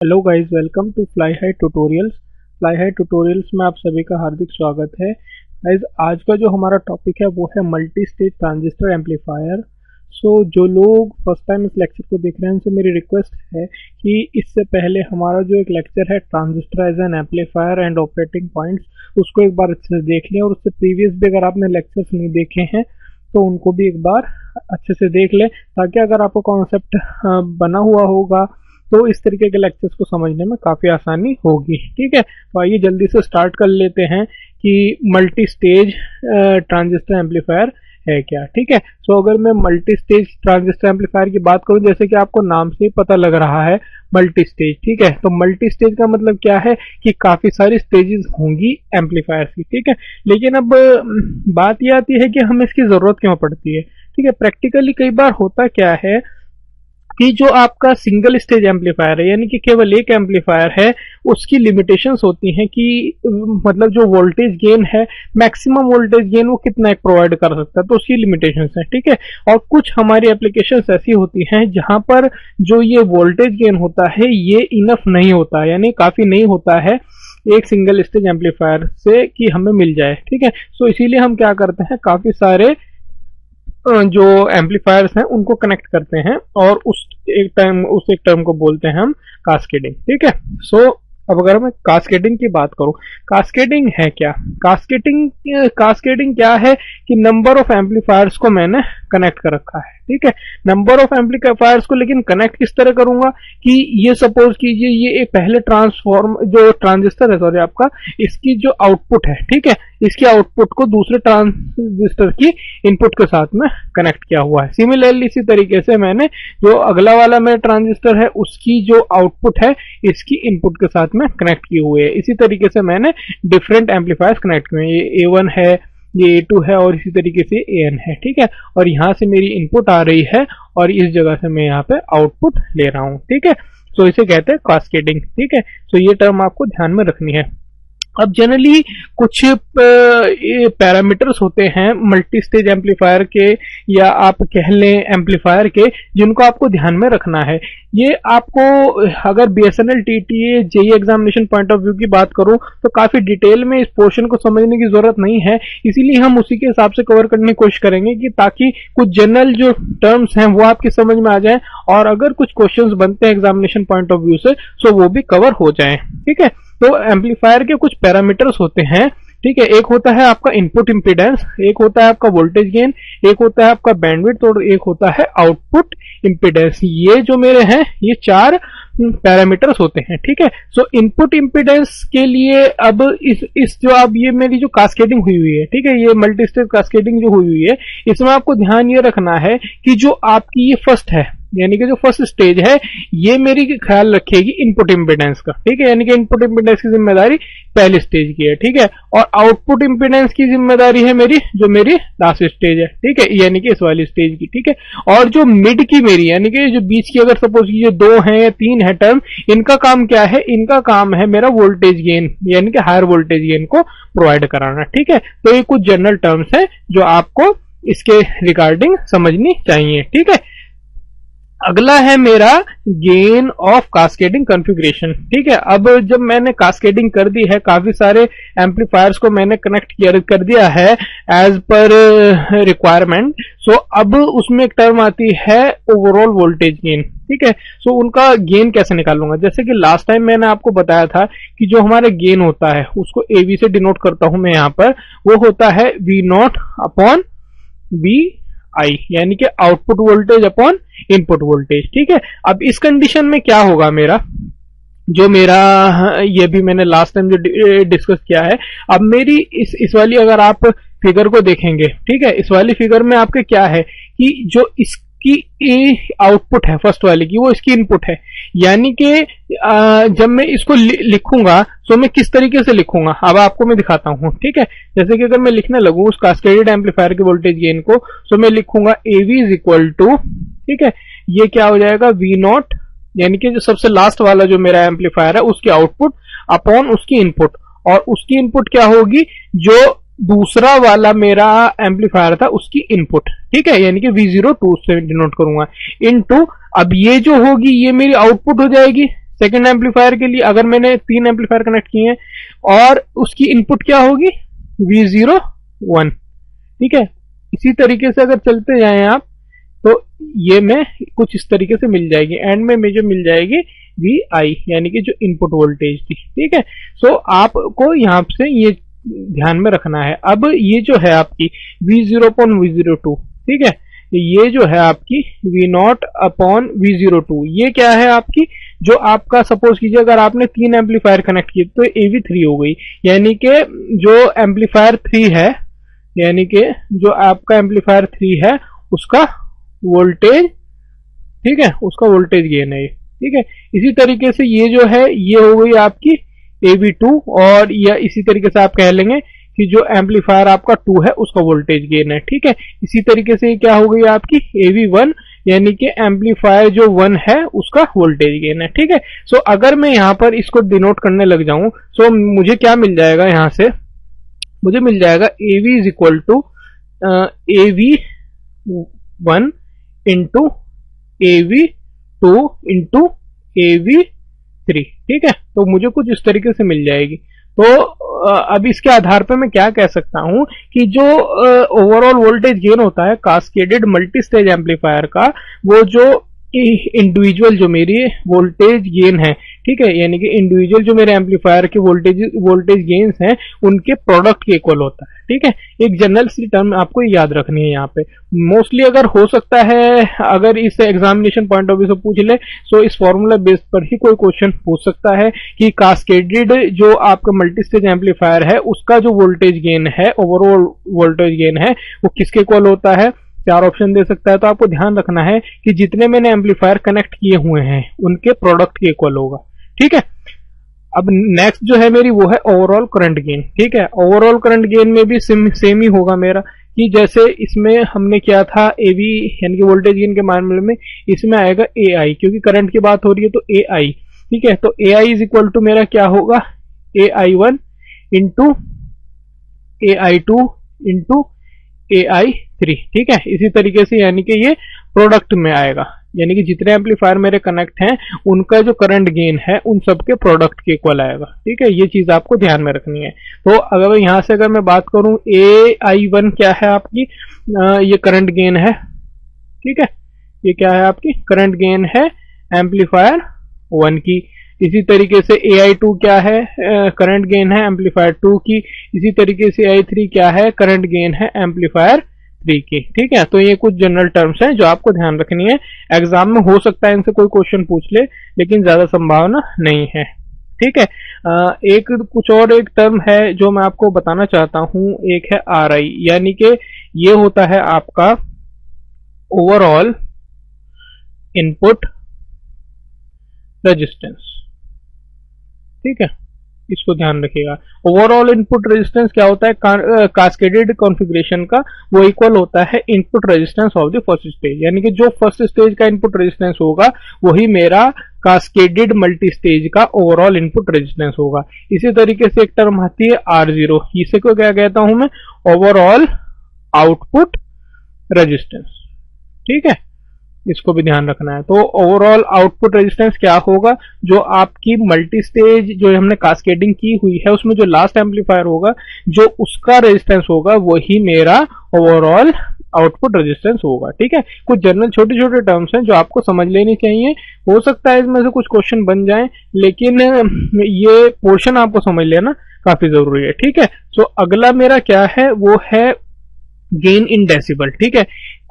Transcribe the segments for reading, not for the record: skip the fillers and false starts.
Hello guys, welcome to fly high tutorials. Fly high tutorials में आप सभी का हार्दिक स्वागत है। गाइस, आज का जो हमारा टॉपिक है वो है मल्टी स्टेज ट्रांजिस्टर एम्पलीफायर। जो लोग फर्स्ट टाइम इस लेक्चर को देख रहे हैं उनसे मेरी रिक्वेस्ट है कि इससे पहले हमारा जो एक लेक्चर है transistor as an amplifier and operating points, उसको एक बार अच्छे से देख लें, और उससे प्रीवियस भी अगर आपने लेक्चर्स नहीं देखे हैं तो उनको भी एक बार अच्छे से देख लें, ताकि अगर आपको कॉन्सेप्ट बना हुआ होगा तो इस तरीके के लेक्चर्स को समझने में काफ़ी आसानी होगी। ठीक है, तो आइए जल्दी से स्टार्ट कर लेते हैं कि मल्टी स्टेज ट्रांजिस्टर एम्पलीफायर है क्या। ठीक है, अगर मैं मल्टी स्टेज ट्रांजिस्टर एम्पलीफायर की बात करूं, जैसे कि आपको नाम से ही पता लग रहा है मल्टी स्टेज। ठीक है, तो मल्टी स्टेज का मतलब क्या है कि काफ़ी सारी स्टेजेस होंगी एम्पलीफायर की। ठीक है, लेकिन अब बात यह आती है कि हमें इसकी ज़रूरत क्यों पड़ती है। ठीक है, प्रैक्टिकली कई बार होता क्या है कि जो आपका सिंगल स्टेज एम्पलीफायर है, यानी कि केवल एक एम्पलीफायर है, उसकी लिमिटेशंस होती हैं कि मतलब जो वोल्टेज गेन है, मैक्सिमम वोल्टेज गेन वो कितना एक प्रोवाइड कर सकता है, तो उसकी लिमिटेशंस है। ठीक है, और कुछ हमारी एप्लीकेशंस ऐसी होती हैं जहां पर जो ये वोल्टेज गेन होता है ये इनफ नहीं होता, यानी काफी नहीं होता है एक सिंगल स्टेज एम्पलीफायर से कि हमें मिल जाए। ठीक है, इसीलिए हम क्या करते हैं, काफी सारे जो एम्पलीफायर्स हैं उनको कनेक्ट करते हैं और उस एक टर्म को बोलते हैं हम कास्केडिंग। ठीक है, अब अगर मैं कास्केडिंग की बात करूं, कास्केडिंग है क्या। कास्केडिंग क्या है कि नंबर ऑफ एम्पलीफायर्स को मैंने कनेक्ट कर रखा है। ठीक है, नंबर ऑफ एम्पलीफायर्स को लेकिन कनेक्ट किस तरह करूंगा कि ये सपोज कीजिए ये एक पहले जो ट्रांजिस्टर है, सॉरी आपका, इसकी जो आउटपुट है, ठीक है, इसकी आउटपुट को दूसरे ट्रांजिस्टर की इनपुट के साथ में कनेक्ट किया हुआ है। सिमिलरली इसी तरीके से मैंने जो अगला वाला मेरा ट्रांजिस्टर है उसकी जो आउटपुट है इसकी इनपुट के साथ में कनेक्ट किए हुए है। इसी तरीके से मैंने डिफरेंट एम्पलीफायर्स कनेक्ट किए हैं, ये A1 है, ये A2 है और इसी तरीके से AN है। ठीक है, और यहाँ से मेरी इनपुट आ रही है और इस जगह से मैं यहाँ पे आउटपुट ले रहा हूँ। ठीक है, इसे कहते हैं कास्केडिंग। ठीक है, ये टर्म आपको ध्यान में रखनी है। अब जनरली कुछ पैरामीटर्स होते हैं मल्टी स्टेज एम्पलीफायर के, या आप कह लें एम्पलीफायर के, जिनको आपको ध्यान में रखना है। ये आपको अगर BSNL TTA JEE examination point of view की बात करूं तो काफी डिटेल में इस पोर्शन को समझने की जरूरत नहीं है, इसीलिए हम उसी के हिसाब से कवर करने की कोशिश करेंगे कि ताकि कुछ जनरल जो टर्म्स हैं वो आपकी समझ में आ जाए, और अगर कुछ क्वेश्चंस बनते हैं एग्जामिनेशन पॉइंट ऑफ व्यू से तो वो भी कवर हो जाए। ठीक है, तो एम्पलीफायर के कुछ पैरामीटर्स होते हैं। ठीक है, एक होता है आपका इनपुट इम्पीडेंस, एक होता है आपका वोल्टेज गेन, एक होता है आपका बैंडविड्थ और एक होता है आउटपुट इम्पीडेंस। ये जो मेरे हैं ये 4 पैरामीटर्स होते हैं। ठीक है, इनपुट इम्पीडेंस के लिए अब इस जो अब ये मेरी जो कास्केडिंग हुई है, ठीक है, ये मल्टी स्टेज कास्केडिंग जो हुई है, इसमें आपको ध्यान ये रखना है कि जो आपकी ये फर्स्ट है, यानी कि जो फर्स्ट स्टेज है, ये मेरी ख्याल रखेगी इनपुट इम्पीडेंस का। ठीक है, यानी कि इनपुट इम्पीडेंस की जिम्मेदारी पहली स्टेज की है। ठीक है, और आउटपुट इम्पीडेंस की जिम्मेदारी है मेरी जो मेरी लास्ट स्टेज है। ठीक है, यानी कि इस वाली स्टेज की। ठीक है, और जो मिड की मेरी, यानी कि जो बीच की, अगर सपोज ये 2 है या 3 है टर्म, इनका काम क्या है, इनका काम है मेरा वोल्टेज गेन, यानी कि हायर वोल्टेज गेन को प्रोवाइड कराना। ठीक है, तो ये कुछ जनरल टर्म्स है जो आपको इसके रिगार्डिंग समझनी चाहिए। ठीक है, अगला है मेरा गेन ऑफ कास्केडिंग कॉन्फ़िगरेशन। ठीक है, अब जब मैंने कास्केडिंग कर दी है, काफी सारे एम्पलीफायर्स को मैंने कनेक्ट कर दिया है एज पर रिक्वायरमेंट, अब उसमें एक टर्म आती है ओवरऑल वोल्टेज गेन। ठीक है, उनका गेन कैसे निकालूंगा, जैसे कि लास्ट टाइम मैंने आपको बताया था कि जो हमारा गेन होता है उसको AV से डिनोट करता हूं मैं यहाँ पर, वो होता है V0 अपॉन VI, यानी कि output voltage upon input voltage. ठीक है, अब इस कंडीशन में क्या होगा, ये भी मैंने लास्ट टाइम जो डिस्कस किया है। अब मेरी इस वाली अगर आप फिगर को देखेंगे, ठीक है, इस वाली फिगर में आपके क्या है कि जो इसकी आउटपुट है फर्स्ट वाली की, वो इसकी इनपुट है। यानी कि जब मैं इसको लिखूंगा तो मैं किस तरीके से लिखूंगा, अब आपको मैं दिखाता हूं। ठीक है, जैसे कि अगर मैं लिखने लगूं उस कास्केडेड एम्पलीफायर के वोल्टेज गेन को, तो मैं लिखूंगा AV इज इक्वल टू, ठीक है, ये क्या हो जाएगा V0, यानी कि जो सबसे लास्ट वाला जो मेरा एम्पलीफायर है उसकी आउटपुट अपॉन उसकी इनपुट, और उसकी इनपुट क्या होगी, जो दूसरा वाला मेरा एम्पलीफायर था उसकी इनपुट। ठीक है, यानी कि V02 से डिनोट करूंगा, इनटू अब ये जो होगी ये मेरी आउटपुट हो जाएगी, सेकंड एम्पलीफायर के लिए अगर मैंने 3 एम्पलीफायर कनेक्ट किए हैं और उसकी इनपुट क्या होगी V01, ठीक है। इसी तरीके से अगर चलते जाएं आप तो ये में कुछ इस तरीके से मिल जाएगी, एंड में मुझे मिल जाएगी VI यानी कि जो इनपुट वोल्टेज थी, ठीक है। सो आपको यहाँ से ये ध्यान में रखना है। अब ये जो है आपकी V0/V02, ठीक है, ये जो है आपकी V0/V02, ये क्या है आपकी, जो आपका सपोज कीजिए अगर आपने 3 एम्पलीफायर कनेक्ट किए तो AV3 हो गई, यानी कि जो एम्पलीफायर 3 है, यानी कि जो आपका एम्पलीफायर 3 है उसका वोल्टेज, ठीक है, उसका वोल्टेज गेन है, ठीक है। इसी तरीके से ये जो है ये हो गई आपकी AV2, और या इसी तरीके से आप कह लेंगे कि जो एम्पलीफायर आपका 2 है उसका वोल्टेज गेन है, ठीक है। इसी तरीके से ये क्या हो गई आपकी AV1, यानी कि एम्पलीफायर जो 1 है उसका वोल्टेज गेन है, ठीक है। सो अगर मैं यहाँ पर इसको डिनोट करने लग जाऊं सो मुझे क्या मिल जाएगा, यहाँ से मुझे मिल जाएगा AV is equal to AV1 into AV2 into AV3, ठीक है। तो मुझे कुछ इस तरीके से मिल जाएगी। तो अब इसके आधार पे मैं क्या कह सकता हूं कि जो ओवरऑल वोल्टेज गेन होता है कास्केडेड मल्टी स्टेज एम्पलीफायर का, वो जो इंडिविजुअल जो मेरी वोल्टेज गेन है, ठीक है, यानी कि इंडिविजुअल जो मेरे एम्पलीफायर के वोल्टेज गेन्स हैं उनके प्रोडक्ट के इक्वल होता है, ठीक है। एक जनरल सी टर्म आपको याद रखनी है यहाँ पे। मोस्टली अगर हो सकता है अगर इस एग्जामिनेशन पॉइंट ऑफ व्यू से पूछ ले तो इस फॉर्मूला बेस पर ही कोई क्वेश्चन पूछ सकता है कि कास्केडेड जो आपका मल्टी स्टेज एम्पलीफायर है उसका जो वोल्टेज गेन है, ओवरऑल वोल्टेज गेन है, वो किसके इक्वल होता है। 4 ऑप्शन दे सकता है। तो आपको ध्यान रखना है कि जितने मैंने एम्पलीफायर कनेक्ट किए हुए हैं उनके प्रोडक्ट के इक्वल होगा, ठीक है। अब नेक्स्ट जो है मेरी वो है ओवरऑल करंट गेन, ठीक है। ओवरऑल करंट गेन में भी सेम ही होगा मेरा, कि जैसे इसमें हमने किया था AV यानी कि वोल्टेज गेन के मामले में इसमें आएगा AI, क्योंकि करंट की बात हो रही है तो AI, ठीक है। तो AI इज इक्वल टू मेरा क्या होगा AI1 into AI2 into AI3, ठीक है। इसी तरीके से यानी कि ये प्रोडक्ट में आएगा, यानी कि जितने एम्पलीफायर मेरे कनेक्ट हैं उनका जो करंट गेन है उन सबके प्रोडक्ट के इक्वल आएगा, ठीक है। ये चीज आपको ध्यान में रखनी है। तो अगर यहां से अगर मैं बात करूं AI1 क्या है आपकी, ये करंट गेन है, ठीक है। ये क्या है आपकी करंट गेन है एम्पलीफायर 1 की। इसी तरीके से AI2 क्या है, करंट गेन है एम्पलीफायर 2 की। इसी तरीके से AI3 क्या है, करंट गेन है एम्पलीफायर 3 की, ठीक है। तो ये कुछ जनरल टर्म्स हैं जो आपको ध्यान रखनी है। एग्जाम में हो सकता है इनसे कोई क्वेश्चन पूछ ले, लेकिन ज्यादा संभावना नहीं है, ठीक है। एक कुछ और एक टर्म है जो मैं आपको बताना चाहता हूं, एक है RI, यानी कि ये होता है आपका ओवरऑल इनपुट रेजिस्टेंस, ठीक है। इसको ध्यान रखिएगा। ओवरऑल इनपुट रेजिस्टेंस क्या होता है कास्केडेड कॉन्फ़िगरेशन का, वो इक्वल होता है input resistance of the first stage, यानी कि जो फर्स्ट स्टेज का इनपुट रेजिस्टेंस होगा वही मेरा कास्केडेड मल्टी स्टेज का ओवरऑल इनपुट रेजिस्टेंस होगा। इसी तरीके से एक टर्म आती है R0, इसे को क्या कहता हूं मैं, ओवरऑल आउटपुट रेजिस्टेंस, ठीक है। इसको भी ध्यान रखना है। तो ओवरऑल आउटपुट रेजिस्टेंस क्या होगा, जो आपकी मल्टी स्टेज जो हमने कास्केडिंग की हुई है उसमें जो लास्ट एम्पलीफायर होगा जो उसका रेजिस्टेंस होगा वही मेरा ओवरऑल आउटपुट रेजिस्टेंस होगा, ठीक है। कुछ जनरल छोटे छोटे टर्म्स हैं जो आपको समझ लेनी चाहिए। हो सकता है इसमें से कुछ क्वेश्चन बन जाए, लेकिन ये पोर्शन आपको समझ लेना काफी जरूरी है, ठीक है। सो अगला मेरा क्या है, वो है गेन इन डेसिबल, ठीक है।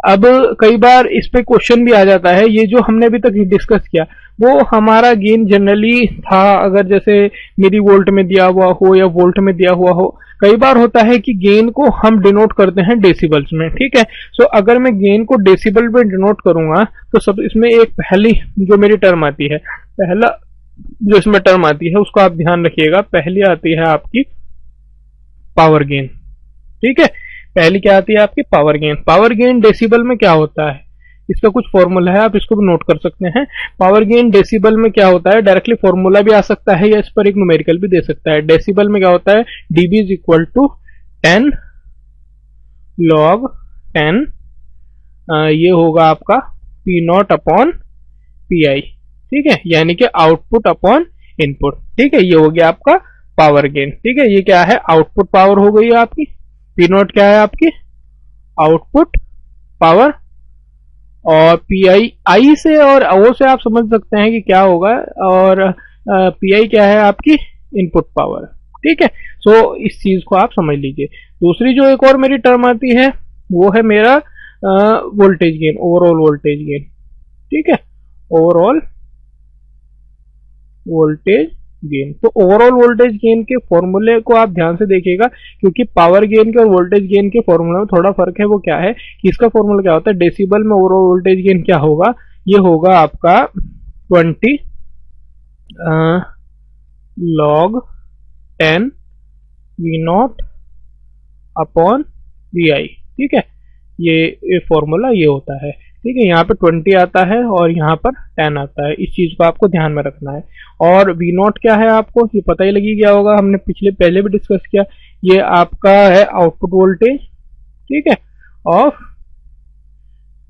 अब कई बार इस पे क्वेश्चन भी आ जाता है, ये जो हमने अभी तक डिस्कस किया वो हमारा गेन जनरली था, अगर जैसे मिली वोल्ट में दिया हुआ हो या वोल्ट में दिया हुआ हो। कई बार होता है कि गेन को हम डिनोट करते हैं डेसिबल्स में, ठीक है। सो अगर मैं गेन को डेसिबल में डिनोट करूंगा तो सब इसमें एक पहली जो मेरी टर्म आती है, पहला जो इसमें टर्म आती है उसको आप ध्यान रखिएगा। पहली आती है आपकी पावर गेन, ठीक है। पहली क्या आती है आपकी power gain. Power gain decibel में क्या होता है, इसका कुछ फॉर्मूला है, आप इसको भी नोट कर सकते हैं। पावर गेन डेसिबल में क्या होता है, डायरेक्टली फॉर्मूला भी आ सकता है या इस पर एक न्यूमेरिकल भी दे सकता है। डेसिबल में क्या होता है, dB is equal to 10 log 10, ये होगा आपका P0 अपॉन PI, ठीक है, यानी कि आउटपुट अपॉन इनपुट। ठीक है, ये हो गया आपका पावर गेन। ठीक है, ये क्या है, आउटपुट पावर हो गई आपकी। पी नॉट क्या है आपकी, आउटपुट पावर, और पी आई से और ओ से आप समझ सकते हैं कि क्या होगा, और पी आई क्या है आपकी, इनपुट पावर। ठीक है, सो इस चीज को आप समझ लीजिए। दूसरी जो एक और मेरी टर्म आती है वो है मेरा voltage gain, overall voltage gain. ठीक है, ओवरऑल वोल्टेज गेन। तो ओवरऑल वोल्टेज गेन के फॉर्मूले को आप ध्यान से देखिएगा, क्योंकि पावर गेन के और वोल्टेज गेन के फॉर्मूले में थोड़ा फर्क है। वो क्या है कि इसका फॉर्मूला क्या होता है, डेसिबल में ओवरऑल वोल्टेज गेन क्या होगा, ये होगा आपका 20 log 10 V naught upon V I. ठीक है, ये फॉर्मूला ये होता है। ठीक है, यहाँ पे 20 आता है और यहाँ पर 10 आता है, इस चीज को आपको ध्यान में रखना है। और V नॉट क्या है आपको ये पता ही लगी गया होगा, हमने पहले भी डिस्कस किया, ये आपका है आउटपुट वोल्टेज, ठीक है, ऑफ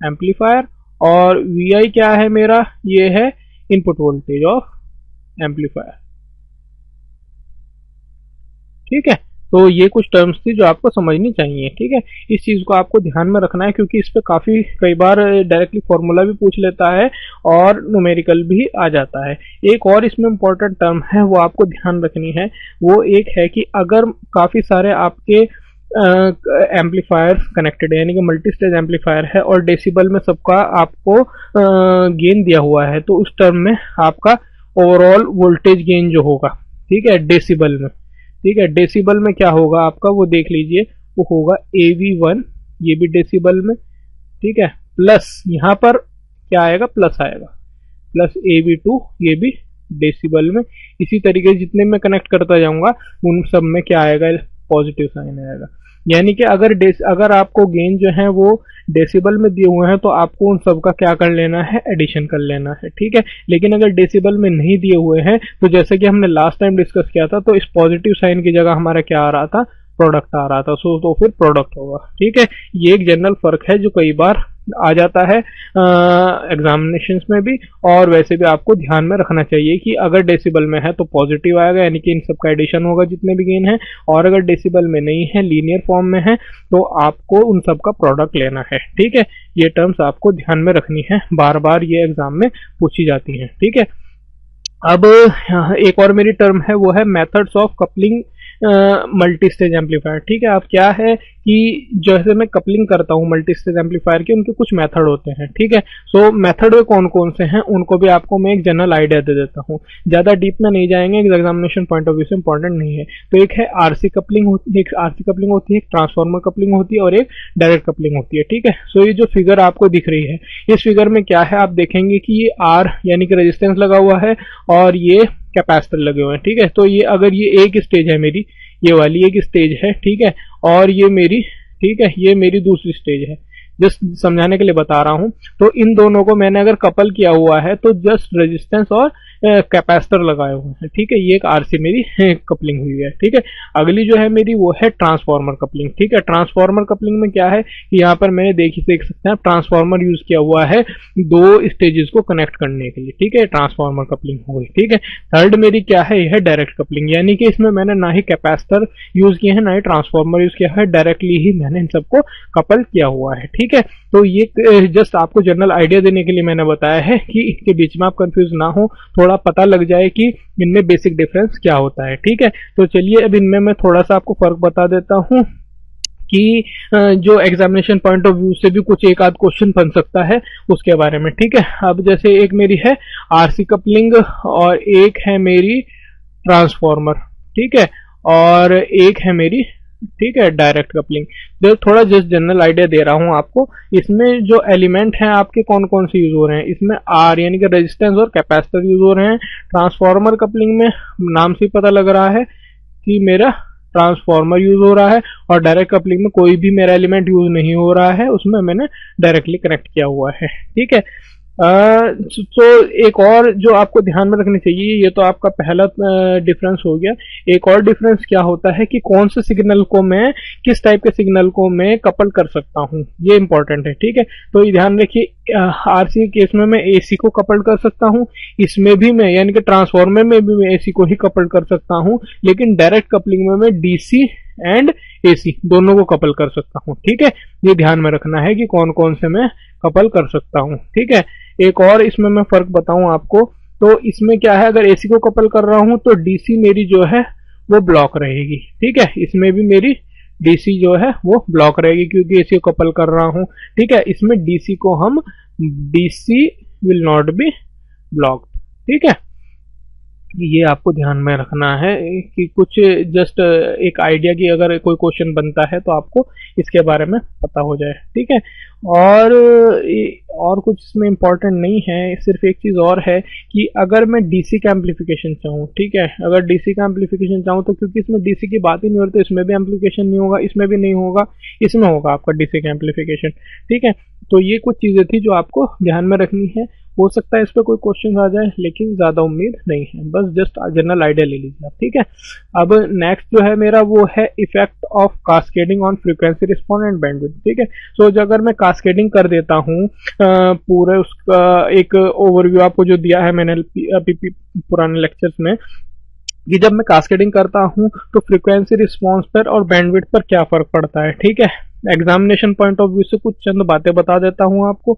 एम्पलीफायर। और VI क्या है मेरा, ये है इनपुट वोल्टेज ऑफ एम्पलीफायर। ठीक है, तो ये कुछ टर्म्स थी जो आपको समझनी चाहिए। ठीक है, इस चीज को आपको ध्यान में रखना है, क्योंकि इस पे काफी कई बार डायरेक्टली फॉर्मूला भी पूछ लेता है और न्यूमेरिकल भी आ जाता है। एक और इसमें इंपॉर्टेंट टर्म है वो आपको ध्यान रखनी है, वो एक है कि अगर काफी सारे आपके एम्पलीफायर कनेक्टेड है, यानी कि मल्टी स्टेज एम्पलीफायर है और डेसिबल में सबका आपको गेन दिया हुआ है, तो उस टर्म में आपका ओवरऑल वोल्टेज गेन जो होगा, ठीक है, डेसिबल में, ठीक है, डेसिबल में क्या होगा आपका वो देख लीजिए, वो होगा AV1, ये भी डेसिबल में, ठीक है, प्लस यहाँ पर क्या आएगा, प्लस आएगा, प्लस AV2, ये भी डेसिबल में। इसी तरीके से जितने मैं कनेक्ट करता जाऊंगा उन सब में क्या आएगा, पॉजिटिव साइन आएगा। यानी कि अगर आपको गेन जो है वो डेसिबल में दिए हुए हैं तो आपको उन सब का क्या कर लेना है, एडिशन कर लेना है। ठीक है, लेकिन अगर डेसिबल में नहीं दिए हुए हैं तो जैसे कि हमने लास्ट टाइम डिस्कस किया था, तो इस पॉजिटिव साइन की जगह हमारा क्या आ रहा था, प्रोडक्ट आ रहा था, तो फिर प्रोडक्ट होगा। ठीक है, ये एक जनरल फर्क है जो कई बार आ जाता है एग्जामिनेशंस में भी, और वैसे भी आपको ध्यान में रखना चाहिए कि अगर डेसिबल में है तो पॉजिटिव आएगा, यानी कि इन सब का एडिशन होगा जितने भी गेन है, और अगर डेसिबल में नहीं है, लीनियर फॉर्म में है, तो आपको उन सब का प्रोडक्ट लेना है। ठीक है, ये टर्म्स आपको ध्यान में रखनी है, बार बार ये एग्जाम में पूछी जाती है। ठीक है, अब एक और मेरी टर्म है वो है methods of coupling multi stage amplifier. ठीक है, अब क्या है कि जैसे मैं कपलिंग करता हूँ मल्टी स्टेज एम्पलीफायर के, उनके कुछ मेथड होते हैं। ठीक है, सो मेथड वे कौन कौन से हैं उनको भी आपको मैं एक जनरल आइडिया दे देता हूँ, ज्यादा डीप में नहीं जाएंगे, एग्जामिनेशन पॉइंट ऑफ व्यू से इंपॉर्टेंट नहीं है। तो एक है आरसी कपलिंग होती है, एक ट्रांसफार्मर कपलिंग होती है और एक डायरेक्ट कपलिंग होती है। ठीक है, सो ये जो फिगर आपको दिख रही है, इस फिगर में क्या है, आप देखेंगे कि ये आर यानी कि रेजिस्टेंस लगा हुआ है और ये कैपेसिटर लगे हुए हैं। ठीक है, तो ये अगर ये एक स्टेज है मेरी, ये वाली एक स्टेज है, ठीक है, और ये मेरी, ठीक है, ये मेरी दूसरी स्टेज है, जस्ट समझाने के लिए बता रहा हूं। तो इन दोनों को मैंने अगर कपल किया हुआ है तो जस्ट रेजिस्टेंस और कैपेसिटर लगाए हुए हैं। ठीक है, ये एक आरसी मेरी कपलिंग हुई है। ठीक है, अगली जो है मेरी वो है ट्रांसफार्मर कपलिंग। ठीक है, ट्रांसफार्मर कपलिंग में क्या है कि यहाँ पर मैंने देख सकते हैं ट्रांसफार्मर यूज किया हुआ है दो स्टेजेस को कनेक्ट करने के लिए। ठीक है, ट्रांसफार्मर कपलिंग हो गई। ठीक है, थर्ड मेरी क्या है, यह है डायरेक्ट कपलिंग, यानी कि इसमें मैंने ना ही कैपेसिटर यूज किए हैं ना ही ट्रांसफार्मर यूज किया है, डायरेक्टली ही मैंने इन सबको कपल किया हुआ है। ठीक है, तो ये जस्ट आपको जनरल आइडिया देने के लिए मैंने बताया है कि इनके बीच में आप कंफ्यूज ना हो, थोड़ा पता लग जाए कि इनमें बेसिक डिफरेंस क्या होता है। ठीक है, तो चलिए अब इनमें मैं थोड़ा सा आपको फर्क बता देता हूं कि जो एग्जामिनेशन पॉइंट ऑफ व्यू से भी कुछ एक आध क्वेश्चन बन सकता है उसके बारे में। ठीक है, अब जैसे एक मेरी है आरसी कपलिंग और एक है मेरी ट्रांसफार्मर, ठीक है, और एक है मेरी, ठीक है, डायरेक्ट कपलिंग। जो थोड़ा जस्ट जनरल आइडिया दे रहा हूं आपको, इसमें जो एलिमेंट हैं आपके कौन कौन से यूज हो रहे हैं, इसमें आर यानी कि रेजिस्टेंस और कैपेसिटर यूज हो रहे हैं। ट्रांसफार्मर कपलिंग में नाम से पता लग रहा है कि मेरा ट्रांसफार्मर यूज हो रहा है, और डायरेक्ट कपलिंग में कोई भी मेरा एलिमेंट यूज नहीं हो रहा है, उसमें मैंने डायरेक्टली कनेक्ट किया हुआ है। ठीक है, तो एक और जो आपको ध्यान में रखनी चाहिए, ये तो आपका पहला डिफरेंस हो गया। एक और डिफरेंस क्या होता है कि कौन से सिग्नल को मैं, किस टाइप के सिग्नल को मैं कपल कर सकता हूँ, ये इंपॉर्टेंट है। ठीक है, तो ये ध्यान रखिए, आरसी केस में मैं एसी को कपल कर सकता हूँ, इसमें भी मैं यानी कि ट्रांसफार्मर में भी मैं एसी को ही कपल कर सकता हूँ, लेकिन डायरेक्ट कपलिंग में मैं डीसी एंड एसी दोनों को कपल कर सकता हूँ। ठीक है, ये ध्यान में रखना है कि कौन कौन से मैं कपल कर सकता हूँ। ठीक है, एक और इसमें मैं फर्क बताऊं आपको, तो इसमें क्या है, अगर एसी को कपल कर रहा हूं तो डीसी मेरी जो है वो ब्लॉक रहेगी। ठीक है, इसमें भी मेरी डीसी जो है वो ब्लॉक रहेगी क्योंकि एसी को कपल कर रहा हूं। ठीक है, इसमें डीसी को हम DC will not be blocked. ठीक है, ये आपको ध्यान में रखना है कि कुछ जस्ट एक आइडिया की अगर कोई क्वेश्चन बनता है तो आपको इसके बारे में पता हो जाए। ठीक है, और कुछ इसमें इंपॉर्टेंट नहीं है, सिर्फ एक चीज़ और है कि अगर मैं डीसी का एम्पलीफिकेशन चाहूँ, ठीक है, अगर डीसी का एम्पलीफिकेशन चाहूँ तो क्योंकि इसमें डीसी की बात ही नहीं हो रही तो इसमें भी एम्पलीफिकेशन नहीं होगा, इसमें भी नहीं होगा, इसमें होगा आपका डीसी का एम्पलीफिकेशन। ठीक है, तो ये कुछ चीज़ें थी जो आपको ध्यान में रखनी है। हो सकता है इस पर कोई क्वेश्चन आ जाए लेकिन ज़्यादा उम्मीद नहीं है, बस जस्ट जनरल आइडिया ले लीजिए आप। ठीक है, अब नेक्स्ट जो है मेरा वो है effect of cascading on frequency response and bandwidth. ठीक है, सो जो अगर मैं कास्केडिंग कर देता हूँ पूरे उसका एक ओवरव्यू आपको जो दिया है मैंने पुराने लेक्चर्स में, कि जब मैं कास्केडिंग करता हूँ तो फ्रीक्वेंसी रिस्पॉन्स पर और बैंडविड्थ पर क्या फर्क पड़ता है। ठीक है, एग्जामिनेशन पॉइंट ऑफ व्यू से कुछ चंद बातें बता देता हूँ आपको।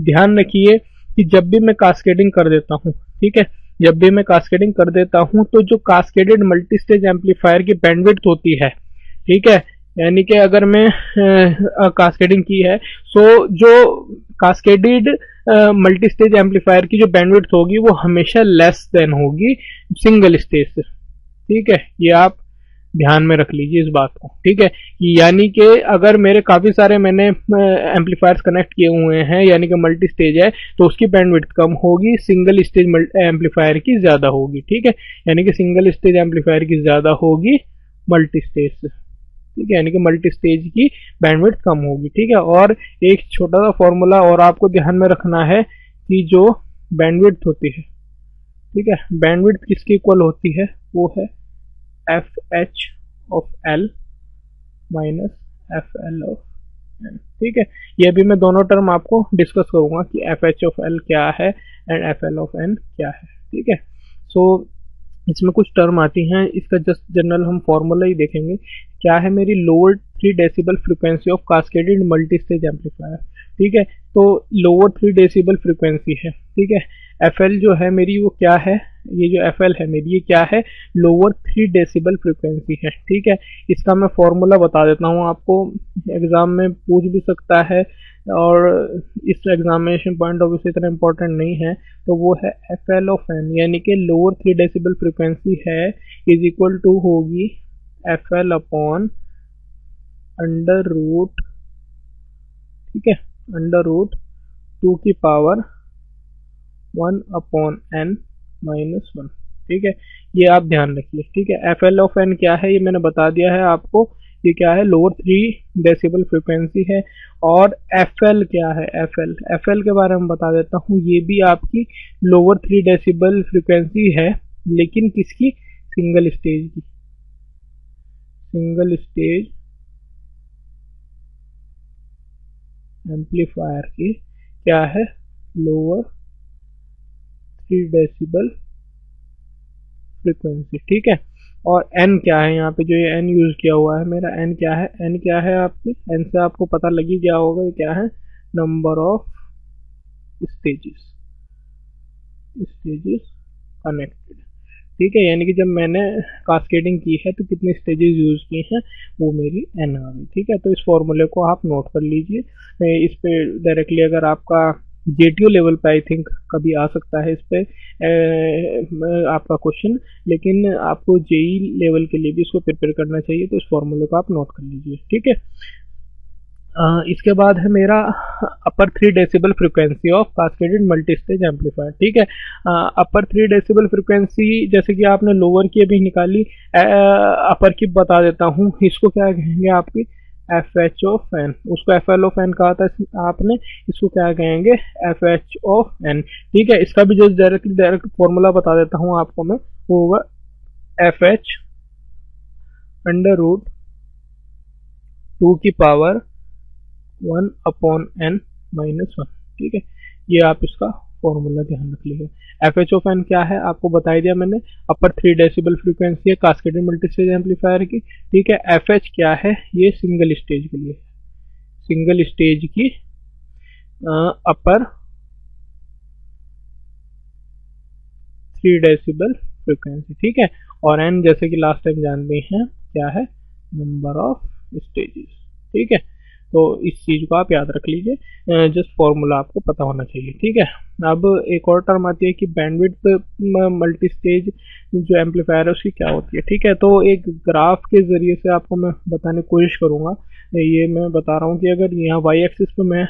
ध्यान रखिए कि जब भी मैं कास्केडिंग कर देता हूँ, ठीक है, जब भी मैं कास्केडिंग कर देता हूँ तो जो कास्केडेड मल्टी स्टेज एम्पलीफायर की बैंडविड्थ होती है, ठीक है, यानी कि अगर मैं कास्केडिंग की है तो जो कास्केडेड मल्टी स्टेज एम्पलीफायर की जो बैंडविड्थ होगी वो हमेशा लेस देन होगी सिंगल स्टेज से। ठीक है, ये आप ध्यान में रख लीजिए इस बात को। ठीक है, यानी कि अगर मेरे काफी सारे मैंने एम्पलीफायर्स कनेक्ट किए हुए हैं यानी कि मल्टी स्टेज है तो उसकी बैंडविड्थ कम होगी, सिंगल स्टेज एम्पलीफायर की ज्यादा होगी। ठीक है, यानी कि सिंगल स्टेज एम्पलीफायर की ज्यादा होगी मल्टी स्टेज से। ठीक है, यानी कि मल्टी स्टेज की बैंडविड्थ कम होगी। ठीक है, और एक छोटा सा फॉर्मूला और आपको ध्यान में रखना है कि जो बैंडविड्थ होती है, ठीक है, बैंडविड्थ किसकी इक्वल होती है, वो है F H of L minus F L of N. ठीक है, ये भी मैं दोनों टर्म आपको डिस्कस करूंगा कि एफ एच ऑफ एल क्या है and F L of N क्या है। ठीक है, सो इसमें कुछ टर्म आती हैं, इसका जस्ट जनरल हम फॉर्मूला ही देखेंगे। क्या है, मेरी lower 3 decibel frequency of cascaded multi stage amplifier. ठीक है, तो लोअर 3 डेसिबल फ्रीक्वेंसी है। ठीक है, एफ एल जो है मेरी वो क्या है, ये जो एफ एल है मेरी ये क्या है, लोअर 3 डेसिबल फ्रीक्वेंसी है। ठीक है, इसका मैं फॉर्मूला बता देता हूँ आपको, एग्जाम में पूछ भी सकता है और इस एग्जामिनेशन पॉइंट ऑफ व्यू से इतना इंपॉर्टेंट नहीं है। तो वो है एफ एल ऑफ एन, यानी कि लोअर 3 डेसिबल फ्रीक्वेंसी है इज इक्वल टू होगी F L upon under root, ठीक है, अंडर रूट 2 की पावर 1 अपॉन एन माइनस 1। ठीक है, ये आप ध्यान रखिए। ठीक है, एफ एल ऑफ एन क्या है ये मैंने बता दिया है आपको, ये क्या है, लोअर 3 डेसिबल फ्रीक्वेंसी है। और एफ एल क्या है, एफ एल के बारे में बता देता हूँ, ये भी आपकी लोअर 3 डेसिबल फ्रीक्वेंसी है लेकिन किसकी, सिंगल स्टेज की, सिंगल स्टेज एम्पलीफायर की क्या है, लोअर 3 डेसिबल फ्रीक्वेंसी। ठीक है, और n क्या है, यहाँ पे जो ये n यूज किया हुआ है मेरा, n क्या है, n क्या है आपकी, n से आपको पता लग ही गया होगा ये क्या है, number of stages, stages connected. ठीक है, यानी कि जब मैंने कास्केडिंग की है तो कितने स्टेजेस यूज किए हैं वो मेरी n आ गई। ठीक है, तो इस फॉर्मूले को आप नोट कर लीजिए। इस पे डायरेक्टली अगर आपका जेटीओ लेवल पे आई थिंक कभी आ सकता है इस पे आपका क्वेश्चन, लेकिन आपको जेई लेवल के लिए भी इसको प्रिपेयर करना चाहिए, तो इस फॉर्मूले को आप नोट कर लीजिए। ठीक है, इसके बाद है मेरा अपर 3 decibel frequency of cascaded multi stage amplifier. ठीक है, अपर 3 डेसिबल फ्रीक्वेंसी जैसे कि आपने लोअर की अभी निकाली, अपर की बता देता हूँ, इसको क्या कहेंगे आपकी एफ एच ऑफ एन, उसको एफ एल ऑफ एन कहा था आपने, इसको क्या कहेंगे, एफ एच ऑफ एन। ठीक है, इसका भी जो डायरेक्ट फॉर्मूला बता देता हूँ आपको मैं, वो होगा एफ एच अंडर रूट 2 की पावर 1 अपॉन एन माइनस 1। ठीक है, ये आप इसका फॉर्मूला ध्यान रख लीजिए। एफ एच ऑफ एन क्या है आपको बता दिया मैंने, अपर 3 डेसिबल फ्रीक्वेंसी है कास्केडेड मल्टीस्टेज एम्पलीफायर की। ठीक है, एफ एच क्या है, ये सिंगल स्टेज के लिए, सिंगल स्टेज की अपर 3 डेसिबल फ्रीक्वेंसी। ठीक है, और एन जैसे कि लास्ट टाइम जानते हैं क्या है, नंबर ऑफ स्टेजेस। ठीक है, तो इस चीज को आप याद रख लीजिए, जस्ट फॉर्मूला आपको पता होना चाहिए। ठीक है, अब एक और टर्म आती है कि बैंडविड्थ मल्टी स्टेज जो एम्पलीफायर है उसकी क्या होती है। ठीक है, तो एक ग्राफ के जरिए से आपको मैं बताने की कोशिश करूंगा। ये मैं बता रहा हूँ कि अगर यहाँ वाई एक्सिस पे मैं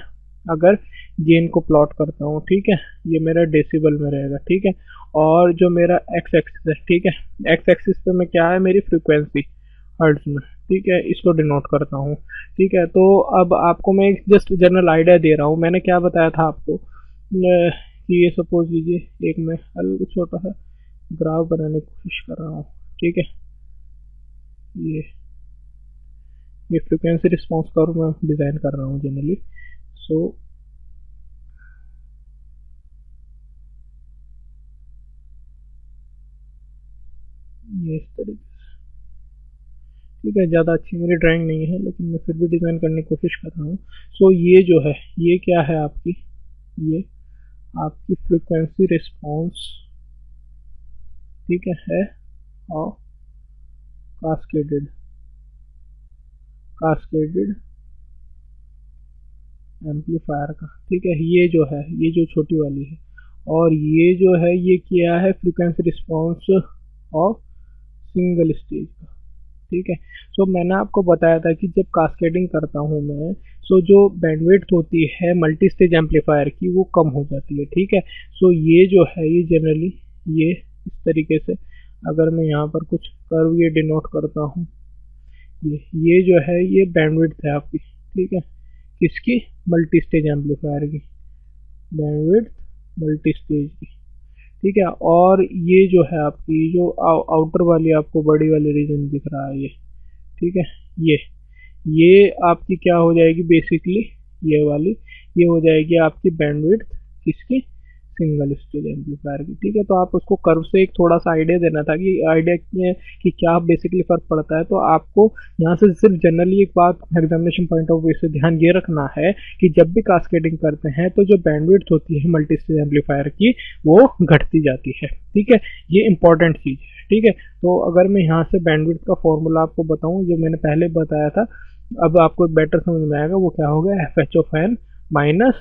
अगर गेन को प्लॉट करता हूँ, ठीक है, ये मेरा डेसिबल में रहेगा। ठीक है, और जो मेरा एक्स एक्सिस है, ठीक है, एक्स एक्सिस पे मैं क्या है, मेरी फ्रिक्वेंसी हर्ट्ज में। ठीक है, इसको डिनोट करता हूँ। ठीक है, तो अब आपको मैं जस्ट जनरल आइडिया दे रहा हूँ। मैंने क्या बताया था आपको कि ये सपोज लीजिए एक मैं हल्का छोटा सा ग्राफ बनाने की कोशिश कर रहा हूँ। ठीक है, ये फ्रिक्वेंसी रिस्पॉन्स कर्व मैं डिज़ाइन कर रहा हूँ जनरली। सो ये इस तरीके से, ठीक है, ज़्यादा अच्छी मेरी ड्राइंग नहीं है लेकिन मैं फिर भी डिज़ाइन करने की कोशिश कर रहा हूँ। सो ये जो है, ये क्या है आपकी, ये आपकी फ्रिक्वेंसी रिस्पॉन्स, ठीक है, और कास्केडेड एम्पलीफायर का। ठीक है, ये जो है, ये जो छोटी वाली है, और ये जो है, ये क्या है, frequency response of single stage का। ठीक है, सो मैंने आपको बताया था कि जब कास्केडिंग करता हूँ मैं, सो जो बैंडविड्थ होती है मल्टी स्टेज एम्पलीफायर की वो कम हो जाती है। ठीक है, सो ये जो है, ये जनरली ये इस तरीके से, अगर मैं यहाँ पर कुछ कर्व ये डिनोट करता हूँ, ये जो है, ये बैंडविड्थ है आपकी। ठीक है, किसकी, मल्टी स्टेज एम्पलीफायर की बैंडविड्थ मल्टी स्टेज की। ठीक है, और ये जो है आपकी जो आउटर वाली आपको बड़ी वाली रीजन दिख रहा है ये, ठीक है, ये आपकी क्या हो जाएगी बेसिकली, ये वाली ये हो जाएगी आपकी बैंडविड्थ किसकी, सिंगल स्टेज एम्पलीफायर की। ठीक है, तो आप उसको कर्व से एक थोड़ा सा आइडिया देना था कि आइडिया कि क्या बेसिकली फर्क पड़ता है। तो आपको यहाँ से सिर्फ जनरली एक बात एग्जामिनेशन पॉइंट ऑफ व्यू से ध्यान ये रखना है कि जब भी कास्केडिंग करते हैं तो जो बैंडविड्थ होती है मल्टी स्टेज एम्पलीफायर की वो घटती जाती है। ठीक है, ये इंपॉर्टेंट चीज़ है। ठीक है, तो अगर मैं यहाँ से बैंडविड्थ का फॉर्मूला आपको बताऊँ जो मैंने पहले बताया था, अब आपको बेटर समझ में आएगा। वो क्या होगा, F H of N minus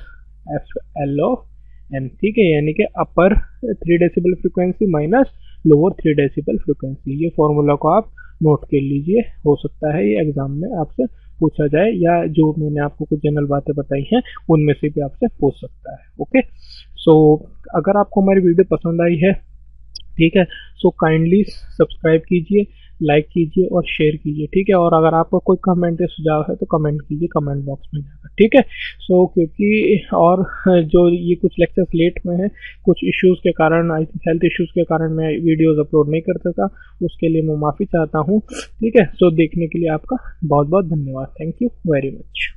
F L of N. ठीक है, यानी कि upper 3 decibel frequency minus lower 3 decibel frequency. ये फॉर्मूला को आप नोट कर लीजिए, हो सकता है ये एग्जाम में आपसे पूछा जाए, या जो मैंने आपको कुछ जनरल बातें बताई हैं उनमें से भी आपसे पूछ सकता है। ओके, सो अगर आपको हमारी वीडियो पसंद आई है, ठीक है, सो काइंडली सब्सक्राइब कीजिए, लाइक कीजिए और शेयर कीजिए। ठीक है, और अगर आपका कोई कमेंट या सुझाव है तो कमेंट कीजिए कमेंट बॉक्स में जाकर। ठीक है, सो क्योंकि और जो ये कुछ लेक्चर्स लेट में है, कुछ इश्यूज़ के कारण, आई थिंक हेल्थ इश्यूज़ के कारण मैं वीडियोज़ अपलोड नहीं कर सका, उसके लिए मैं माफ़ी चाहता हूँ। ठीक है, सो देखने के लिए आपका बहुत बहुत धन्यवाद। Thank you very much.